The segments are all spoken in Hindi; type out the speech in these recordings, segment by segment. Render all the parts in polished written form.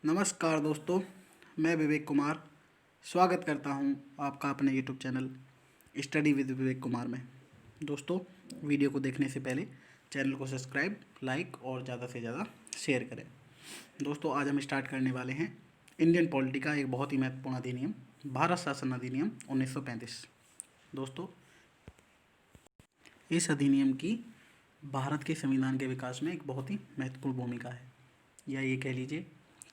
नमस्कार दोस्तों, मैं विवेक कुमार स्वागत करता हूं आपका अपने YouTube channel study with Vivek Kumar में। दोस्तों, वीडियो को देखने से पहले चैनल को सब्सक्राइब, लाइक और ज़्यादा से ज़्यादा शेयर करें। दोस्तों, आज हम स्टार्ट करने वाले हैं इंडियन पॉलिटी का एक बहुत ही महत्वपूर्ण अधिनियम, भारत शासन अधिनियम 1935। दोस्तों, इस अधिनियम की भारत के संविधान के विकास में एक बहुत ही महत्वपूर्ण भूमिका है, या ये कह लीजिए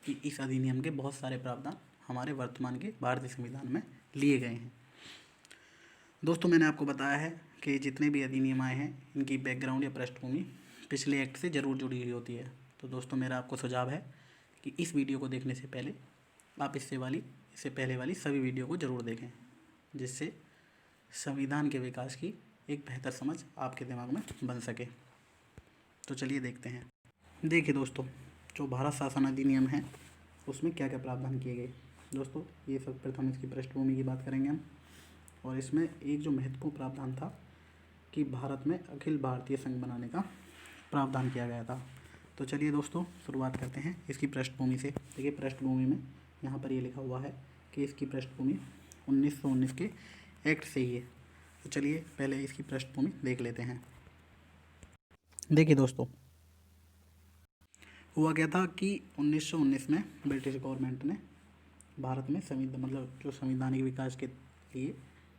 कि इस अधिनियम के बहुत सारे प्रावधान हमारे वर्तमान के भारतीय संविधान में लिए गए हैं। दोस्तों, मैंने आपको बताया है कि जितने भी अधिनियम आए हैं इनकी बैकग्राउंड या पृष्ठभूमि पिछले एक्ट से ज़रूर जुड़ी हुई होती है। तो दोस्तों, मेरा आपको सुझाव है कि इस वीडियो को देखने से पहले आप इससे पहले वाली सभी वीडियो को ज़रूर देखें, जिससे संविधान के विकास की एक बेहतर समझ आपके दिमाग में बन सके। तो चलिए देखते हैं। देखिए दोस्तों, जो भारत शासन अधिनियम है उसमें क्या क्या प्रावधान किए गए। दोस्तों, ये सब प्रथम इसकी पृष्ठभूमि की बात करेंगे हम, और इसमें एक जो महत्वपूर्ण प्रावधान था कि भारत में अखिल भारतीय संघ बनाने का प्रावधान किया गया था। तो चलिए दोस्तों, शुरुआत करते हैं इसकी पृष्ठभूमि से। देखिए, पृष्ठभूमि में यहाँ पर ये लिखा हुआ है कि इसकी पृष्ठभूमि 1919 के एक्ट से ही है। तो चलिए पहले इसकी पृष्ठभूमि देख लेते हैं। देखिए दोस्तों, हुआ क्या था कि 1919 में ब्रिटिश गवर्नमेंट ने भारत में जो संवैधानिक विकास के लिए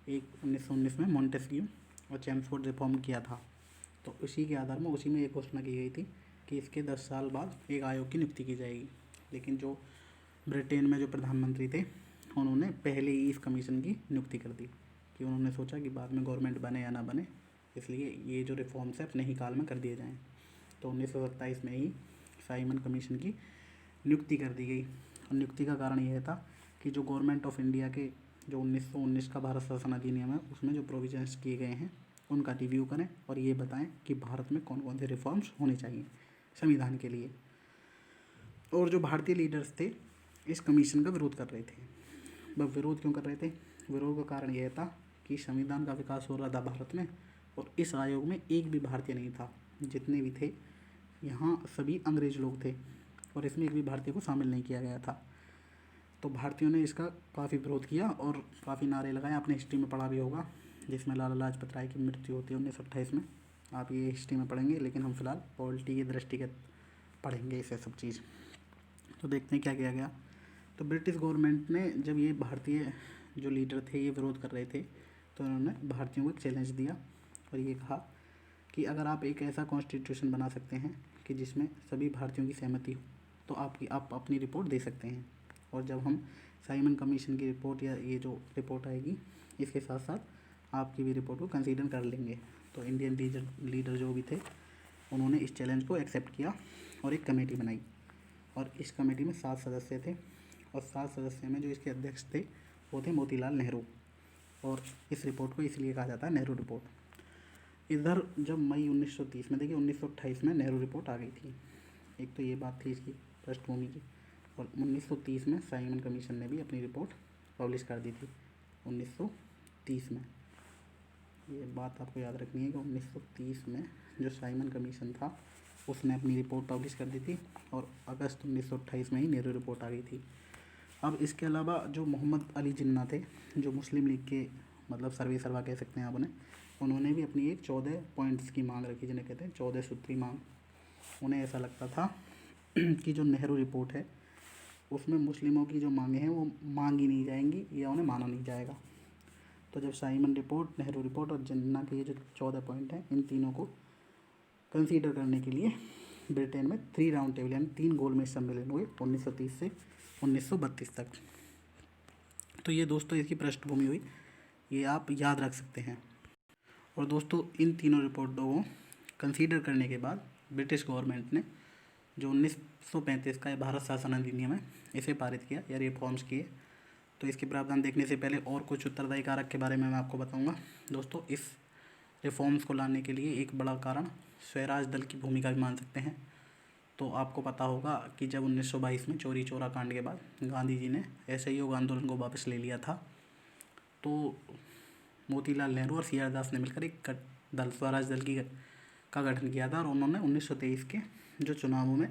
एक 1919 में मॉन्टेस्क्यू और चैम्सफोर्ड रिफॉर्म किया था। तो उसी के आधार में उसी में एक घोषणा की गई थी कि इसके 10 साल बाद एक आयोग की नियुक्ति की जाएगी। लेकिन जो ब्रिटेन में जो प्रधानमंत्री थे उन्होंने पहले ही इस कमीशन की नियुक्ति कर दी, कि उन्होंने सोचा कि बाद में गवर्नमेंट बने या ना बने, इसलिए ये जो रिफॉर्म्स है अपने ही काल में कर दिए जाएँ। तो 1927 में ही साइमन कमीशन की नियुक्ति कर दी गई। और नियुक्ति का कारण यह था कि जो गवर्नमेंट ऑफ इंडिया के जो 1919 का भारत शासन अधिनियम है उसमें जो प्रोविजंस किए गए हैं उनका रिव्यू करें और ये बताएं कि भारत में कौन कौन से रिफॉर्म्स होने चाहिए संविधान के लिए। और जो भारतीय लीडर्स थे इस कमीशन का विरोध कर रहे थे। वह विरोध क्यों कर रहे थे? विरोध का कारण यह था कि संविधान का विकास हो रहा था भारत में, और इस आयोग में एक भी भारतीय नहीं था। जितने भी थे यहाँ सभी अंग्रेज लोग थे, और इसमें एक भी भारतीय को शामिल नहीं किया गया था। तो भारतीयों ने इसका काफ़ी विरोध किया और काफ़ी नारे लगाए। आपने हिस्ट्री में पढ़ा भी होगा, जिसमें लाला लाजपत राय की मृत्यु होती है 1928 में। आप ये हिस्ट्री में पढ़ेंगे, लेकिन हम फिलहाल पॉलिटी के दृष्टिगत पढ़ेंगे इसे सब चीज़। तो देखते हैं क्या किया गया। तो ब्रिटिश गवर्नमेंट ने जब ये भारतीय जो लीडर थे ये विरोध कर रहे थे, तो उन्होंने भारतीयों को एक चैलेंज दिया और ये कहा कि अगर आप एक ऐसा कॉन्स्टिट्यूशन बना सकते हैं कि जिसमें सभी भारतीयों की सहमति हो, तो आप अपनी रिपोर्ट दे सकते हैं। और जब हम साइमन कमीशन की रिपोर्ट या ये जो रिपोर्ट आएगी इसके साथ साथ आपकी भी रिपोर्ट को कंसीडर कर लेंगे। तो इंडियन लीडर जो भी थे उन्होंने इस चैलेंज को एक्सेप्ट किया और एक कमेटी बनाई, और इस कमेटी में 7 सदस्य थे, और 7 सदस्य में जो इसके अध्यक्ष थे वो थे मोतीलाल नेहरू। और इस रिपोर्ट को इसलिए कहा जाता है नेहरू रिपोर्ट। इधर जब मई 1930 में, देखिए 1928 में नेहरू रिपोर्ट आ गई थी। एक तो ये बात थी इसकी पृष्ठभूमि की। और 1930 में साइमन कमीशन ने भी अपनी रिपोर्ट पब्लिश कर दी थी 1930 में। ये बात आपको याद रखनी है कि 1930 में जो साइमन कमीशन था उसने अपनी रिपोर्ट पब्लिश कर दी थी, और अगस्त 1928 में ही नेहरू रिपोर्ट आ गई थी। अब इसके अलावा जो मोहम्मद अली जिन्ना थे, जो मुस्लिम लीग के सर्वा कह सकते हैं आप उन्हें, उन्होंने भी अपनी एक 14 पॉइंट्स की मांग रखी, जिन्हें कहते हैं 14 सूत्री मांग। उन्हें ऐसा लगता था कि जो नेहरू रिपोर्ट है उसमें मुस्लिमों की जो मांगे हैं वो मांगी नहीं जाएंगी या उन्हें माना नहीं जाएगा। तो जब साइमन रिपोर्ट, नेहरू रिपोर्ट और जिन्ना के ये जो 14 पॉइंट हैं, इन तीनों को कंसीडर करने के लिए ब्रिटेन में 3 राउंड टेबल यानी 3 गोलमेज सम्मेलन हुए 1930 से 1932 तक। तो ये दोस्तों इसकी पृष्ठभूमि हुई, ये आप याद रख सकते हैं। और दोस्तों, इन तीनों रिपोर्टों को कंसीडर करने के बाद ब्रिटिश गवर्नमेंट ने जो 1935 का भारत शासन अधिनियम है इसे पारित किया या रिफॉर्म्स किए। तो इसके प्रावधान देखने से पहले और कुछ उत्तरदायी कारक के बारे में मैं आपको बताऊंगा। दोस्तों, इस रिफॉर्म्स को लाने के लिए एक बड़ा कारण स्वराज दल की भूमिका भी मान सकते हैं। तो आपको पता होगा कि जब 1922 में चोरी चोरा कांड के बाद गांधी जी ने असहयोग आंदोलन को वापस ले लिया था, तो मोतीलाल नेहरू और सी आर दास ने मिलकर एक दल, स्वराज दल का गठन किया था, और उन्होंने 1923 के जो चुनावों में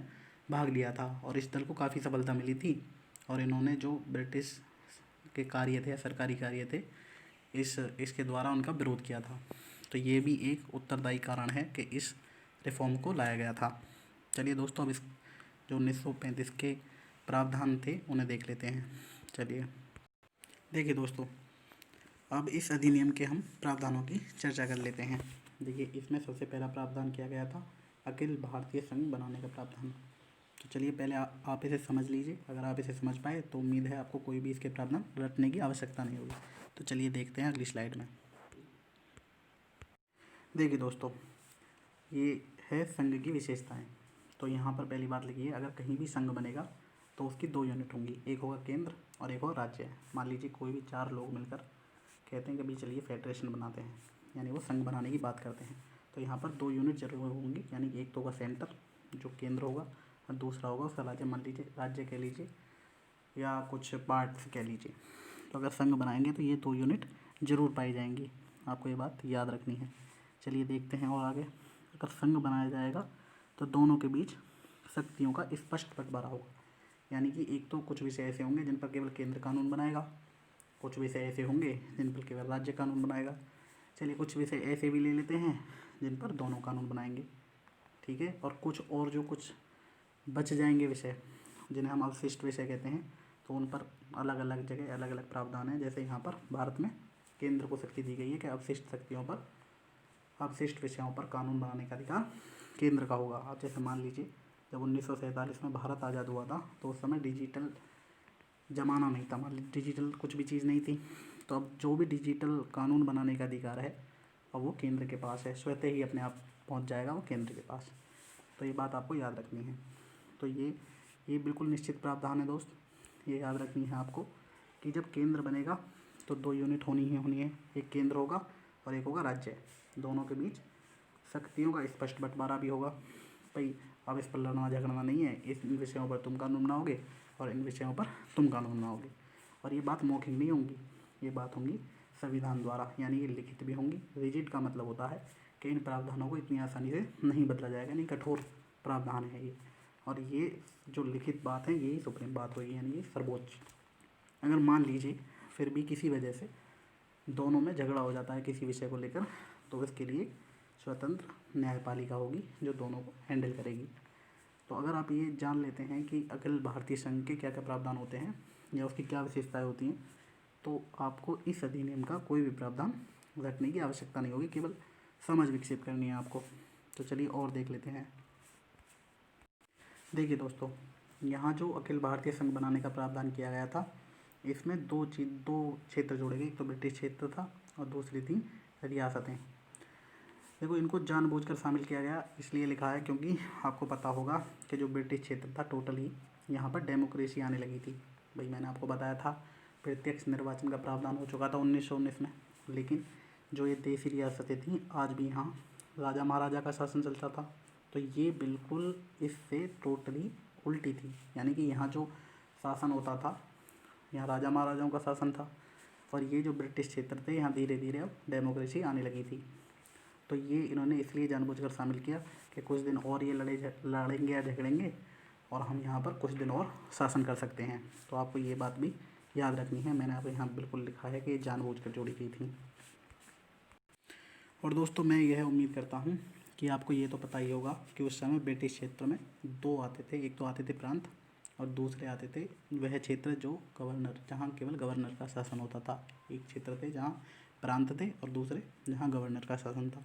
भाग लिया था और इस दल को काफ़ी सफलता मिली थी और इन्होंने जो ब्रिटिश के कार्य थे या सरकारी कार्य थे इसके द्वारा उनका विरोध किया था। तो ये भी एक उत्तरदायी कारण है कि इस रिफॉर्म को लाया गया था। चलिए दोस्तों, अब इस जो 1935 के प्रावधान थे उन्हें देख लेते हैं। चलिए देखिए दोस्तों, अब इस अधिनियम के हम प्रावधानों की चर्चा कर लेते हैं। देखिए, इसमें सबसे पहला प्रावधान किया गया था अखिल भारतीय संघ बनाने का प्रावधान। तो चलिए पहले आप इसे समझ लीजिए। अगर आप इसे समझ पाए तो उम्मीद है आपको कोई भी इसके प्रावधान रटने की आवश्यकता नहीं होगी। तो चलिए देखते हैं अगली स्लाइड में। देखिए दोस्तों, ये है संघ की विशेषताएं। तो यहाँ पर पहली बात लिखिए, अगर कहीं भी संघ बनेगा तो उसकी 2 यूनिट होंगी, एक होगा केंद्र और एक होगा राज्य। मान लीजिए कोई भी 4 लोग मिलकर कहते हैं कि भाई चलिए फेडरेशन बनाते हैं, यानी वो संघ बनाने की बात करते हैं। तो यहाँ पर 2 यूनिट जरूर होंगी, यानी एक तो होगा सेंटर जो केंद्र होगा और दूसरा होगा उसका राज्य। मान लीजिए राज्य कह लीजिए या कुछ पार्ट्स कह लीजिए। तो अगर संघ बनाएंगे तो ये 2 यूनिट जरूर पाई जाएंगी, आपको ये बात याद रखनी है। चलिए देखते हैं और आगे। अगर संघ बनाया जाएगा तो दोनों के बीच शक्तियों का स्पष्ट बंटवारा होगा, यानी कि एक तो कुछ विषय ऐसे होंगे जिन पर केवल केंद्र कानून बनाएगा, कुछ विषय ऐसे होंगे जिन पर केवल राज्य कानून बनाएगा। चलिए कुछ विषय ऐसे भी ले लेते हैं जिन पर दोनों कानून बनाएंगे, ठीक है। और कुछ बच जाएंगे विषय जिन्हें हम अवशिष्ट विषय कहते हैं, तो उन पर अलग अलग जगह अलग अलग प्रावधान है। जैसे यहाँ पर भारत में केंद्र को शक्ति दी गई है कि अवशिष्ट विषयों पर कानून बनाने का अधिकार केंद्र का होगा। आप जैसे मान लीजिए जब 1947 में भारत आज़ाद हुआ था तो उस समय डिजिटल ज़माना नहीं था, मान लीजिए डिजिटल कुछ भी चीज़ नहीं थी। तो अब जो भी डिजिटल कानून बनाने का अधिकार है अब वो केंद्र के पास है, स्वतः ही अपने आप पहुंच जाएगा वो केंद्र के पास। तो ये बात आपको याद रखनी है। तो ये बिल्कुल निश्चित प्रावधान है दोस्त, ये याद रखनी है आपको कि जब केंद्र बनेगा तो 2 यूनिट होनी है, एक केंद्र होगा और एक होगा राज्य। दोनों के बीच शक्तियों का स्पष्ट बंटवारा भी होगा। भाई अब इस पर लड़ना झगड़ना नहीं है, इस विषयों पर तुम कानून बनाओगे और इन विषयों पर तुम कानून बनाओगे। और ये बात मौखिक नहीं होंगी, ये बात होंगी संविधान द्वारा, यानी ये लिखित भी होंगी। रिजिड का मतलब होता है कि इन प्रावधानों को इतनी आसानी से नहीं बदला जाएगा, यानी कठोर प्रावधान है ये। और ये जो लिखित बात है यही सुप्रीम बात होगी, यानी ये सर्वोच्च। अगर मान लीजिए फिर भी किसी वजह से दोनों में झगड़ा हो जाता है किसी विषय को लेकर, तो इसके लिए स्वतंत्र न्यायपालिका होगी जो दोनों को हैंडल करेगी। तो अगर आप ये जान लेते हैं कि अखिल भारतीय संघ के क्या क्या प्रावधान होते हैं या उसकी क्या विशेषताएं होती हैं, तो आपको इस अधिनियम का कोई भी प्रावधान रखने की आवश्यकता नहीं होगी, केवल समझ विकसित करनी है आपको। तो चलिए और देख लेते हैं। देखिए दोस्तों, यहाँ जो अखिल भारतीय संघ बनाने का प्रावधान किया गया था इसमें दो क्षेत्र जोड़े गए, एक तो ब्रिटिश क्षेत्र था और दूसरी थी रियासतें। देखो इनको जानबूझकर शामिल किया गया इसलिए लिखा है क्योंकि आपको पता होगा कि जो ब्रिटिश क्षेत्र था टोटली यहाँ पर डेमोक्रेसी आने लगी थी। भाई मैंने आपको बताया था प्रत्यक्ष निर्वाचन का प्रावधान हो चुका था 1919 में, लेकिन जो ये देसी रियासतें थीं आज भी यहाँ राजा महाराजा का शासन चलता था। तो ये बिल्कुल इससे टोटली उल्टी थी, यानी कि यहाँ जो शासन होता था यहाँ राजा महाराजाओं का शासन था और ये जो ब्रिटिश क्षेत्र थे यहाँ धीरे धीरे अब डेमोक्रेसी आने लगी थी। तो ये इन्होंने इसलिए जानबूझकर शामिल किया कि कुछ दिन और ये लड़ेंगे या झगड़ेंगे और हम यहाँ पर कुछ दिन और शासन कर सकते हैं। तो आपको ये बात भी याद रखनी है, मैंने आपको यहाँ बिल्कुल लिखा है कि ये जानबूझकर जोड़ी गई थी। और दोस्तों मैं यह उम्मीद करता हूँ कि आपको ये तो पता ही होगा कि उस समय ब्रिटिश क्षेत्र में 2 आते थे, एक तो आते थे प्रांत और दूसरे आते थे वह क्षेत्र जो गवर्नर, जहाँ केवल गवर्नर का शासन होता था। एक क्षेत्र थे जहाँ प्रांत थे और दूसरे जहाँ गवर्नर का शासन था।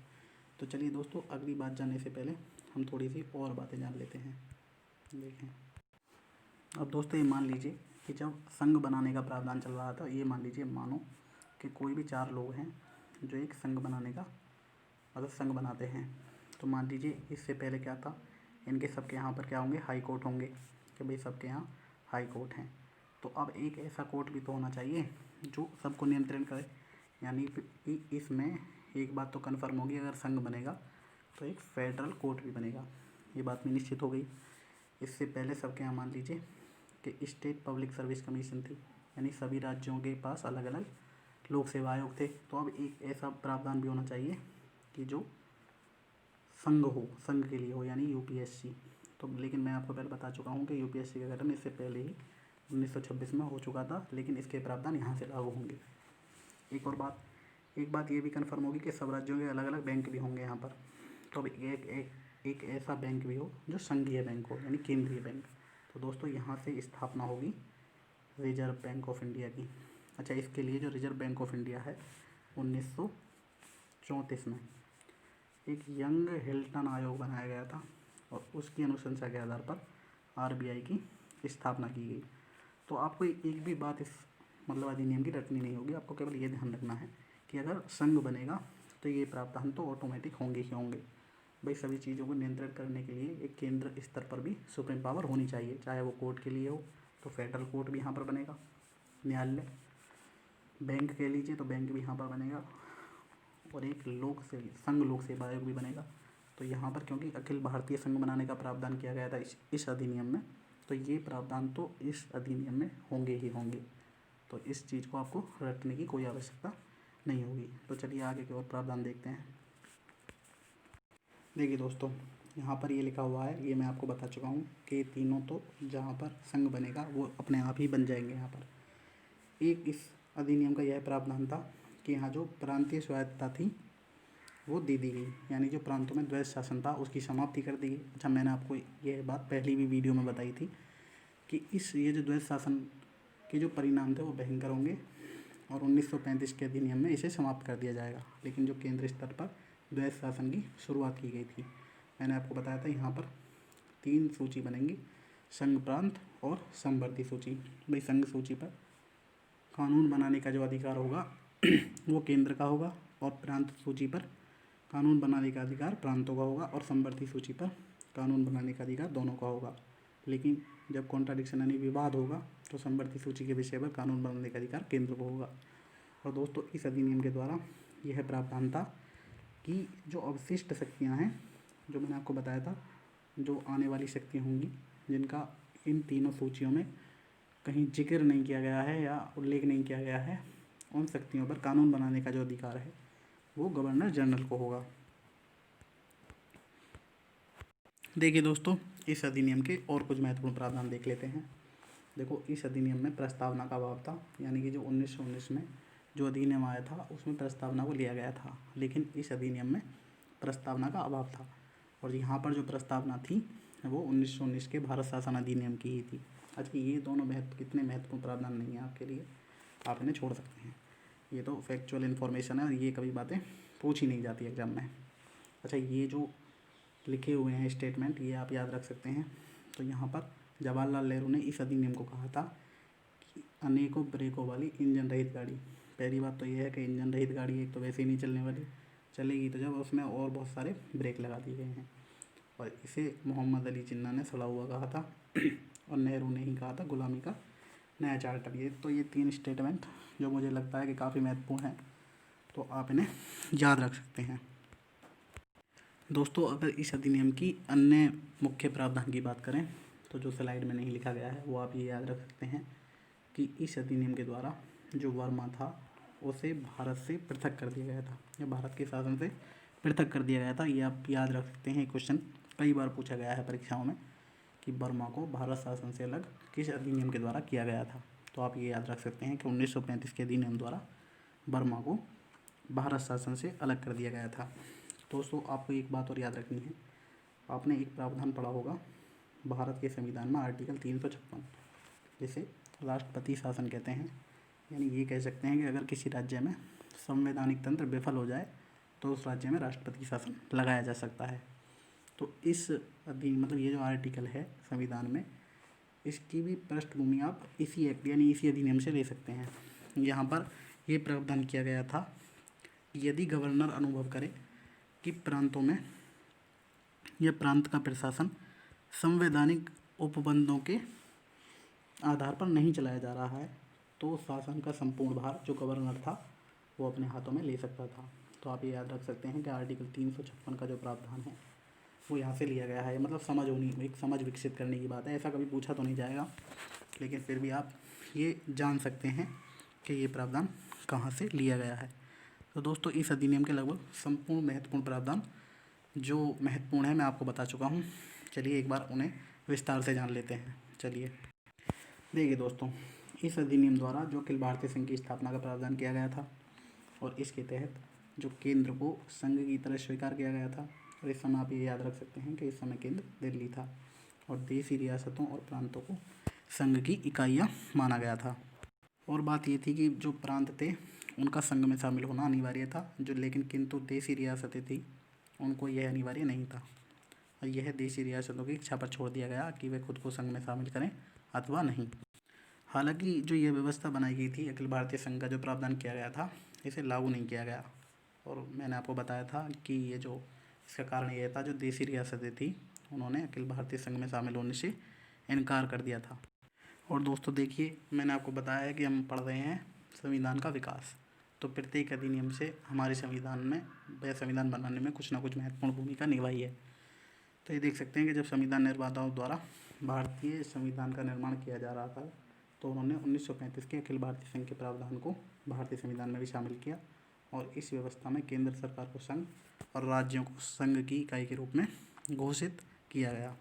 तो चलिए दोस्तों, अगली बात जानने से पहले हम थोड़ी सी और बातें जान लेते हैं। देखें, अब दोस्तों ये मान लीजिए कि जब संघ बनाने का प्रावधान चल रहा था, ये मान लीजिए मानो कि कोई भी 4 लोग हैं जो एक संघ बनाने का मतलब संघ बनाते हैं। तो मान लीजिए इससे पहले क्या था, इनके सबके यहाँ पर क्या होंगे, हाई कोर्ट होंगे कि भाई सबके यहाँ हाई कोर्ट हैं। तो अब एक ऐसा कोर्ट भी तो होना चाहिए जो सबको नियंत्रण करे, यानी इसमें एक बात तो कन्फर्म होगी, अगर संघ बनेगा तो एक फेडरल कोर्ट भी बनेगा, ये बात में निश्चित हो गई। इससे पहले सबके यहाँ मान लीजिए कि स्टेट पब्लिक सर्विस कमीशन थी, यानी सभी राज्यों के पास अलग अलग लोक सेवा आयोग थे। तो अब एक ऐसा प्रावधान भी होना चाहिए कि जो संघ हो, संघ के लिए हो, यानी यूपीएससी। तो लेकिन मैं आपको पहले बता चुका हूँ कि यूपीएससी का गठन इससे पहले ही 1926 में हो चुका था, लेकिन इसके प्रावधान यहाँ से लागू होंगे। एक बात ये भी कन्फर्म होगी कि सब राज्यों के अलग अलग बैंक भी होंगे यहाँ पर। तो अब एक ऐसा बैंक भी हो जो संघीय बैंक हो, यानी केंद्रीय बैंक। तो दोस्तों यहाँ से स्थापना होगी रिजर्व बैंक ऑफ इंडिया की। अच्छा, इसके लिए जो रिजर्व बैंक ऑफ इंडिया है 1934 में एक यंग हिल्टन आयोग बनाया गया था और उसकी अनुशंसा के आधार पर आरबीआई की स्थापना की गई। तो आपको एक भी बात इस मतलब अधिनियम की रटनी नहीं होगी, आपको केवल ये ध्यान रखना है कि अगर संघ बनेगा तो ये प्रावधान तो ऑटोमेटिक होंगे ही होंगे। भाई सभी चीज़ों को नियंत्रित करने के लिए एक केंद्र स्तर पर भी सुप्रीम पावर होनी चाहिए, चाहे वो कोर्ट के लिए हो तो फेडरल कोर्ट भी यहाँ पर बनेगा, न्यायालय, बैंक कह लीजिए तो बैंक भी यहाँ पर बनेगा, और एक संघ लोक सेवा आयोग भी बनेगा। तो यहाँ पर क्योंकि अखिल भारतीय संघ बनाने का प्रावधान किया गया था इस अधिनियम में, तो ये प्रावधान तो इस अधिनियम में होंगे ही होंगे। तो इस चीज़ को आपको रटने की कोई आवश्यकता नहीं होगी। तो चलिए आगे के और प्रावधान देखते हैं। देखिए दोस्तों, यहाँ पर ये लिखा हुआ है, ये मैं आपको बता चुका हूँ कि तीनों तो जहाँ पर संघ बनेगा वो अपने आप ही बन जाएंगे। यहाँ पर एक इस अधिनियम का यह प्रावधान था कि यहाँ जो प्रांतीय स्वायत्तता थी वो दे दी गई, यानी जो प्रांतों में द्वैध शासन था उसकी समाप्ति कर दी गई। अच्छा, मैंने आपको यह बात पहली भी वीडियो में बताई थी कि ये जो द्वैध शासन के जो परिणाम थे वो भयंकर होंगे और 1935 के अधिनियम में इसे समाप्त कर दिया जाएगा। लेकिन जो केंद्र स्तर पर द्वैध शासन की शुरुआत की गई थी, मैंने आपको बताया था यहाँ पर 3 सूची बनेंगी, संघ प्रांत और समवर्ती सूची। भाई संघ सूची पर कानून बनाने का जो अधिकार होगा वो केंद्र का होगा, और प्रांत सूची पर कानून बनाने का अधिकार प्रांतों का होगा, और समवर्ती सूची पर कानून बनाने का अधिकार दोनों का होगा। लेकिन जब कॉन्ट्राडिक्शन यानी विवाद होगा तो समवर्ती सूची के विषय पर कानून बनाने का अधिकार केंद्र को होगा। और दोस्तों इस अधिनियम के द्वारा यह प्रावधान था कि जो अवशिष्ट शक्तियाँ हैं, जो मैंने आपको बताया था, जो आने वाली शक्तियाँ होंगी जिनका इन तीनों सूचियों में कहीं जिक्र नहीं किया गया है या उल्लेख नहीं किया गया है, उन शक्तियों पर कानून बनाने का जो अधिकार है वो गवर्नर जनरल को होगा। देखिए दोस्तों, इस अधिनियम के और कुछ महत्वपूर्ण प्रावधान देख लेते हैं। देखो, इस अधिनियम में प्रस्तावना का अभाव था, यानी कि जो 1919 में जो अधिनियम आया था उसमें प्रस्तावना को लिया गया था, लेकिन इस अधिनियम में प्रस्तावना का अभाव था। और यहाँ पर जो प्रस्तावना थी वो 1919 के भारत शासन अधिनियम की ही थी। अच्छा, ये दोनों कितने महत्वपूर्ण प्रावधान नहीं है आपके लिए, आप इन्हें छोड़ सकते हैं, ये तो फैक्चुअल इन्फॉर्मेशन है और ये कभी बातें पूछी नहीं जाती एग्जाम में। अच्छा, ये जो लिखे हुए हैं स्टेटमेंट ये आप याद रख सकते हैं। तो यहाँ पर जवाहरलाल नेहरू ने इस अधिनियम को कहा था कि अनेकों ब्रेकों वाली इंजन रहित गाड़ी। पहली बात तो ये है कि इंजन रहित गाड़ी एक तो वैसे ही नहीं चलने वाली, चलेगी तो जब उसमें और बहुत सारे ब्रेक लगा दिए गए हैं। और इसे मोहम्मद अली जिन्ना ने सड़ा हुआ कहा था और नेहरू ने ही कहा था गुलामी का नया चार्टर। ये तो ये 3 स्टेटमेंट जो मुझे लगता है कि काफ़ी महत्वपूर्ण है, तो आप इन्हें याद रख सकते हैं। दोस्तों, अगर इस अधिनियम की अन्य मुख्य प्रावधान की बात करें तो जो स्लाइड में नहीं लिखा गया है वो आप ये याद रख सकते हैं कि इस अधिनियम के द्वारा जो वर्मा था उसे भारत से पृथक कर दिया गया था, या भारत के शासन से पृथक कर दिया गया था। ये आप याद रख सकते हैं, क्वेश्चन कई बार पूछा गया है परीक्षाओं में कि बर्मा को भारत शासन से अलग किस अधिनियम के द्वारा किया गया था। तो आप ये याद रख सकते हैं कि 1935 के अधिनियम द्वारा बर्मा को भारत शासन से अलग कर दिया गया था। दोस्तों, आपको एक बात और याद रखनी है, आपने एक प्रावधान पढ़ा होगा भारत के संविधान में आर्टिकल 356, जिसे राष्ट्रपति शासन कहते हैं। यानी ये कह सकते हैं कि अगर किसी राज्य में संवैधानिक तंत्र विफल हो जाए तो उस राज्य में राष्ट्रपति शासन लगाया जा सकता है। तो इस मतलब ये जो आर्टिकल है संविधान में, इसकी भी पृष्ठभूमि आप इसी एक्ट यानी इसी अधिनियम से ले सकते हैं। यहाँ पर ये प्रावधान किया गया था कि यदि गवर्नर अनुभव करे कि प्रांतों में यह प्रांत का प्रशासन संवैधानिक उपबंधों के आधार पर नहीं चलाया जा रहा है तो शासन का संपूर्ण भार जो गवर्नर था वो अपने हाथों में ले सकता था। तो आप ये याद रख सकते हैं कि आर्टिकल 356 का जो प्रावधान है वो यहाँ से लिया गया है। मतलब एक समझ विकसित करने की बात है, ऐसा कभी पूछा तो नहीं जाएगा, लेकिन फिर भी आप ये जान सकते हैं कि ये प्रावधान कहाँ से लिया गया है। तो दोस्तों, इस अधिनियम के लगभग संपूर्ण महत्वपूर्ण प्रावधान जो महत्वपूर्ण है मैं आपको बता चुका हूँ। चलिए एक बार उन्हें विस्तार से जान लेते हैं। चलिए देखिए दोस्तों, इस अधिनियम द्वारा जो अखिल भारतीय संघ की स्थापना का प्रावधान किया गया था और इसके तहत जो केंद्र को संघ की तरह स्वीकार किया गया था। और इस समय आप ये याद रख सकते हैं कि इस समय केंद्र दिल्ली था और देशी रियासतों और प्रांतों को संघ की इकाइयाँ माना गया था। और बात ये थी कि जो प्रांत थे उनका संघ में शामिल होना अनिवार्य था, जो लेकिन किंतु देशी रियासतें थी उनको यह अनिवार्य नहीं था। और यह देशी रियासतों की इच्छा पर छोड़ दिया गया कि वे खुद को संघ में शामिल करें अथवा नहीं। हालांकि जो ये व्यवस्था बनाई गई थी, अखिल भारतीय संघ का जो प्रावधान किया गया था, इसे लागू नहीं किया गया। और मैंने आपको बताया था कि ये जो इसका कारण यह था, जो देशी रियासतें थी उन्होंने अखिल भारतीय संघ में शामिल होने से इनकार कर दिया था। और दोस्तों देखिए, मैंने आपको बताया है कि हम पढ़ रहे हैं संविधान का विकास, तो प्रत्येक अधिनियम से हमारे संविधान में वह संविधान बनाने में कुछ ना कुछ महत्वपूर्ण भूमिका निभाई है। तो ये देख सकते हैं कि जब संविधान निर्माताओं द्वारा भारतीय संविधान का निर्माण किया जा रहा था, तो उन्होंने 1935 के अखिल भारतीय संघ के प्रावधान को भारतीय संविधान में भी शामिल किया और इस व्यवस्था में केंद्र सरकार को संघ और राज्यों को संघ की इकाई के रूप में घोषित किया गया।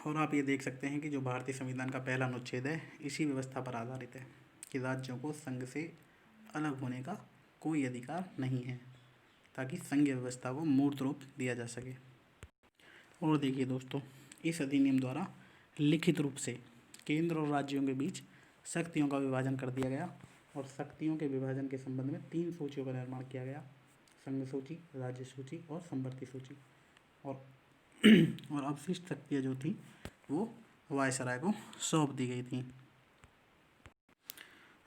और आप ये देख सकते हैं कि जो भारतीय संविधान का पहला अनुच्छेद है, इसी व्यवस्था पर आधारित है कि राज्यों को संघ से अलग होने का कोई अधिकार नहीं है, ताकि संघीय व्यवस्था को मूर्त रूप दिया जा सके। और देखिए दोस्तों, इस अधिनियम द्वारा लिखित रूप से केंद्र और राज्यों के बीच शक्तियों का विभाजन कर दिया गया और शक्तियों के विभाजन के संबंध में 3 सूचियों का निर्माण किया गया: संघ सूची, राज्य सूची और संवर्ती सूची। और अवशिष्ट शक्तियाँ जो थी वो वायसराय को सौंप दी गई थी।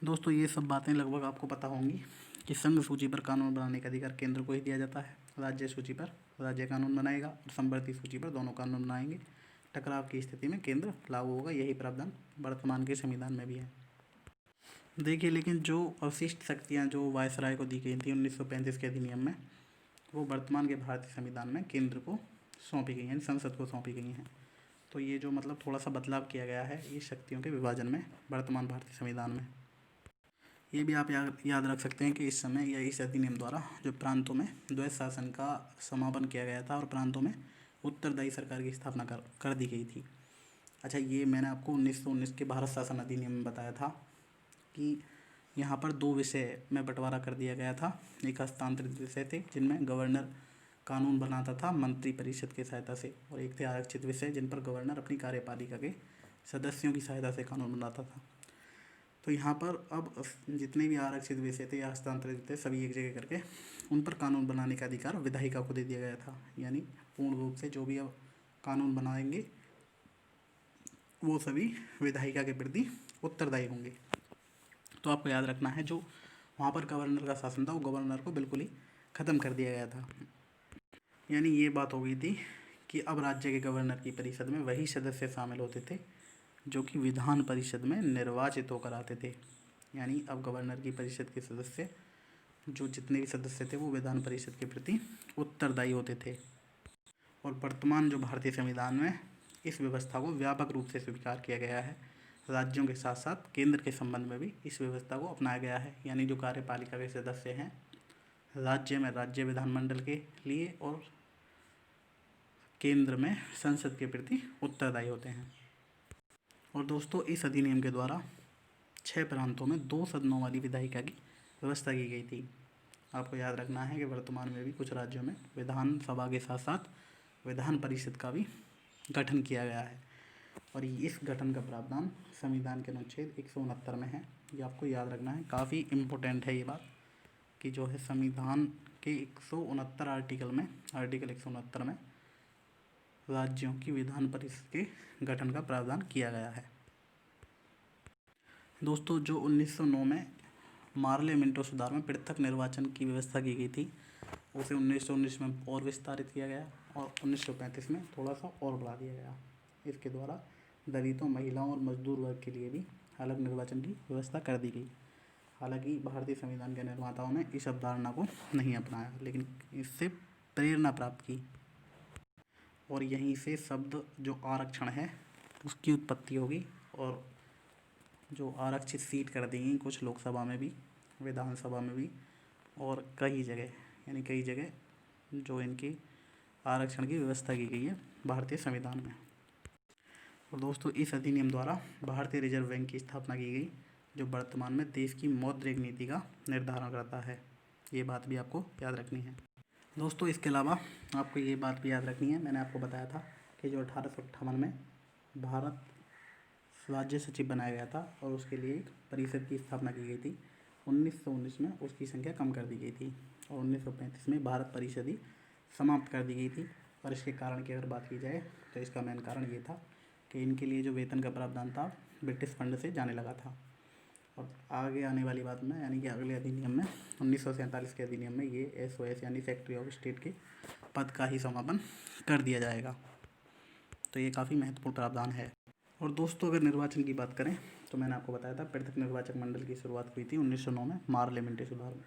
दोस्तों ये सब बातें लगभग आपको पता होंगी कि संघ सूची पर कानून बनाने का अधिकार केंद्र को ही दिया जाता है, राज्य सूची पर राज्य कानून बनाएगा और संवर्ती सूची पर दोनों कानून बनाएंगे। टकराव की स्थिति में केंद्र लागू होगा। यही प्रावधान वर्तमान के संविधान में भी है। देखिए, लेकिन जो अवशिष्ट शक्तियाँ जो वायसराय को दी गई थी 1935 के अधिनियम में, वो वर्तमान के भारतीय संविधान में केंद्र को सौंपी गई हैं, संसद को सौंपी गई हैं। तो ये जो मतलब थोड़ा सा बदलाव किया गया है ये शक्तियों के विभाजन में वर्तमान भारतीय संविधान में। ये भी आप याद रख सकते हैं कि इस समय या इस अधिनियम द्वारा जो प्रांतों में द्वैध शासन का समापन किया गया था और प्रांतों में उत्तरदायी सरकार की स्थापना कर दी गई थी। अच्छा, ये मैंने आपको 1919 के भारत शासन अधिनियम में बताया था कि यहाँ पर 2 विषय में बंटवारा कर दिया गया था। एक हस्तांतरित विषय थे जिनमें गवर्नर कानून बनाता था मंत्री परिषद की सहायता से, और एक थे आरक्षित विषय जिन पर गवर्नर अपनी कार्यपालिका के सदस्यों की सहायता से कानून बनाता था। तो यहाँ पर अब जितने भी आरक्षित विषय थे या हस्तांतरित थे, सभी एक जगह करके उन पर कानून बनाने का अधिकार विधायिका को दे दिया गया था। यानी पूर्ण रूप से जो भी अब कानून बनाएंगे वो सभी विधायिका के प्रति उत्तरदायी होंगे। तो आपको याद रखना है, जो वहाँ पर गवर्नर का शासन था वो गवर्नर को बिल्कुल ही ख़त्म कर दिया गया था। यानी ये बात हो गई थी कि अब राज्य के गवर्नर की परिषद में वही सदस्य शामिल होते थे जो कि विधान परिषद में निर्वाचित होकर आते थे। यानी अब गवर्नर की परिषद के सदस्य जो जितने भी सदस्य थे वो विधान परिषद के प्रति उत्तरदायी होते थे। और वर्तमान जो भारतीय संविधान में इस व्यवस्था को व्यापक रूप से स्वीकार किया गया है। राज्यों के साथ साथ केंद्र के संबंध में भी इस व्यवस्था को अपनाया गया है। यानी जो कार्यपालिका के सदस्य हैं राज्य में राज्य विधानमंडल के लिए और केंद्र में संसद के प्रति उत्तरदायी होते हैं। और दोस्तों, इस अधिनियम के द्वारा 6 प्रांतों में 2 सदनों वाली विधायिका की व्यवस्था की गई थी। आपको याद रखना है कि वर्तमान में भी कुछ राज्यों में विधानसभा के साथ साथ विधान परिषद का भी गठन किया गया है और इस गठन का प्रावधान संविधान के अनुच्छेद 169 में है। ये आपको याद रखना है, काफ़ी इम्पोर्टेंट है ये बात कि जो है संविधान के 169 आर्टिकल 169 में राज्यों की विधान परिषद के गठन का प्रावधान किया गया है। दोस्तों, जो 1909 में मार्ले मिंटो सुधार में पृथक निर्वाचन की व्यवस्था की गई थी, उसे 1919 में और विस्तारित किया गया और 1935 में थोड़ा सा और बढ़ा दिया गया। इसके द्वारा दलितों, महिलाओं और मजदूर वर्ग के लिए भी अलग निर्वाचन की व्यवस्था कर दी गई। हालांकि भारतीय संविधान के निर्माताओं ने इस अवधारणा को नहीं अपनाया, लेकिन इससे प्रेरणा प्राप्त की और यहीं से शब्द जो आरक्षण है उसकी उत्पत्ति होगी और जो आरक्षित सीट कर दी गई कुछ लोकसभा में भी, विधानसभा में भी और कई जगह, यानी कई जगह जो इनकी आरक्षण की व्यवस्था की गई है भारतीय संविधान में। और दोस्तों इस अधिनियम द्वारा भारतीय रिजर्व बैंक की स्थापना की गई, जो वर्तमान में देश की मौद्रिक नीति का निर्धारण करता है। ये बात भी आपको याद रखनी है। दोस्तों इसके अलावा आपको ये बात भी याद रखनी है, मैंने आपको बताया था कि जो 1858 में भारत राज्य सचिव बनाया गया था और उसके लिए एक परिषद की स्थापना की गई थी। 1919 में उसकी संख्या कम कर दी गई थी और 1935 में भारत परिषद ही समाप्त कर दी गई थी। और इसके कारण की अगर बात की जाए तो इसका मेन कारण ये था कि इनके लिए जो वेतन का प्रावधान था ब्रिटिश फंड से जाने लगा था। और आगे आने वाली बात में यानी कि अगले अधिनियम में 1947 के अधिनियम में ये SOS यानी सेक्रेटरी ऑफ स्टेट के पद का ही समापन कर दिया जाएगा। तो ये काफ़ी महत्वपूर्ण प्रावधान है। और दोस्तों अगर निर्वाचन की बात करें तो मैंने आपको बताया था पृथक निर्वाचक मंडल की शुरुआत हुई थी 1909 में मार्लियामेंटी सुधार में।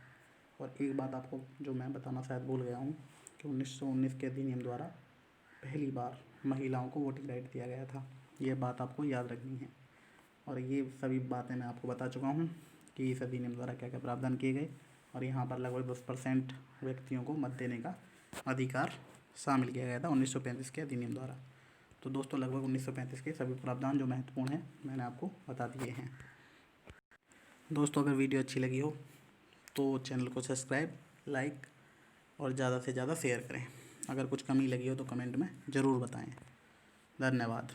और एक बात आपको जो मैं बताना शायद भूल गया हूँ कि 1919 के अधिनियम द्वारा पहली बार महिलाओं को वोटिंग राइट दिया गया था। ये बात आपको याद रखनी है। और ये सभी बातें मैं आपको बता चुका हूँ कि इस अधिनियम द्वारा क्या क्या प्रावधान किए गए और यहाँ पर लगभग 10% व्यक्तियों को मत देने का अधिकार शामिल किया गया था 1935 के अधिनियम द्वारा। तो दोस्तों लगभग 1935 के सभी प्रावधान जो महत्वपूर्ण हैं मैंने आपको बता दिए हैं। दोस्तों अगर वीडियो अच्छी लगी हो तो चैनल को सब्सक्राइब, लाइक और ज़्यादा से ज़्यादा शेयर करें। अगर कुछ कमी लगी हो तो कमेंट में ज़रूर बताएं। धन्यवाद।